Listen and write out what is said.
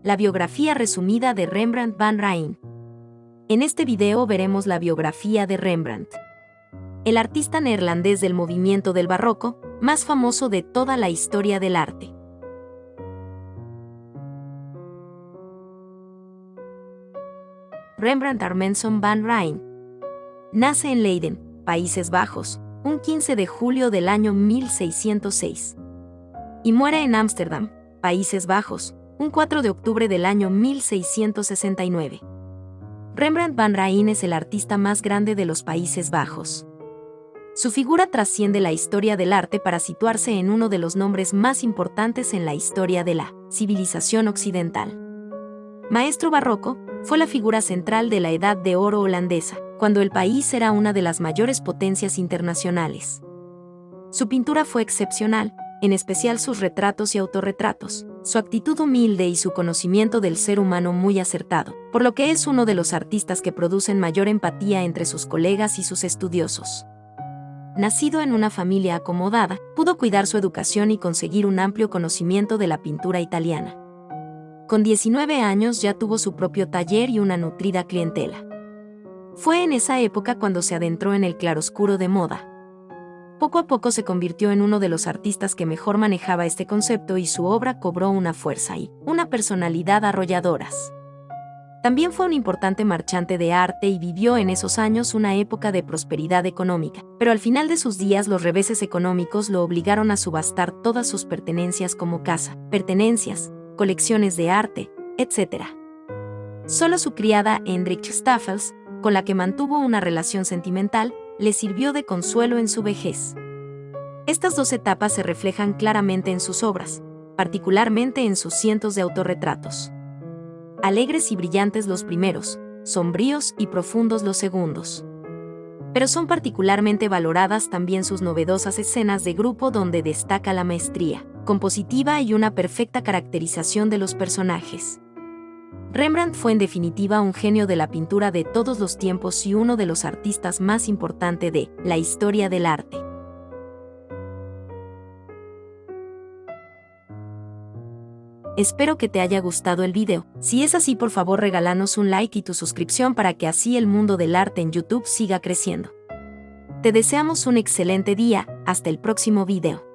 La biografía resumida de Rembrandt van Rijn. En este video veremos la biografía de Rembrandt, el artista neerlandés del movimiento del barroco, más famoso de toda la historia del arte. Rembrandt Armenson van Rijn nace en Leiden, Países Bajos, un 15 de julio del año 1606. Y muere en Ámsterdam, Países Bajos, un 4 de octubre del año 1669. Rembrandt van Rijn es el artista más grande de los Países Bajos. Su figura trasciende la historia del arte para situarse en uno de los nombres más importantes en la historia de la civilización occidental. Maestro barroco, fue la figura central de la Edad de Oro holandesa, cuando el país era una de las mayores potencias internacionales. Su pintura fue excepcional, en especial sus retratos y autorretratos, su actitud humilde y su conocimiento del ser humano muy acertado, por lo que es uno de los artistas que producen mayor empatía entre sus colegas y sus estudiosos. Nacido en una familia acomodada, pudo cuidar su educación y conseguir un amplio conocimiento de la pintura italiana. Con 19 años ya tuvo su propio taller y una nutrida clientela. Fue en esa época cuando se adentró en el claroscuro de moda. Poco a poco se convirtió en uno de los artistas que mejor manejaba este concepto y su obra cobró una fuerza y una personalidad arrolladoras. También fue un importante marchante de arte y vivió en esos años una época de prosperidad económica, pero al final de sus días los reveses económicos lo obligaron a subastar todas sus pertenencias como casa, pertenencias, colecciones de arte, etc. Solo su criada Hendrik Staffels, con la que mantuvo una relación sentimental, le sirvió de consuelo en su vejez. Estas dos etapas se reflejan claramente en sus obras, particularmente en sus cientos de autorretratos. Alegres y brillantes los primeros, sombríos y profundos los segundos. Pero son particularmente valoradas también sus novedosas escenas de grupo donde destaca la maestría compositiva y una perfecta caracterización de los personajes. Rembrandt fue en definitiva un genio de la pintura de todos los tiempos y uno de los artistas más importantes de la historia del arte. Espero que te haya gustado el video. Si es así, por favor regálanos un like y tu suscripción para que así el mundo del arte en YouTube siga creciendo. Te deseamos un excelente día, hasta el próximo video.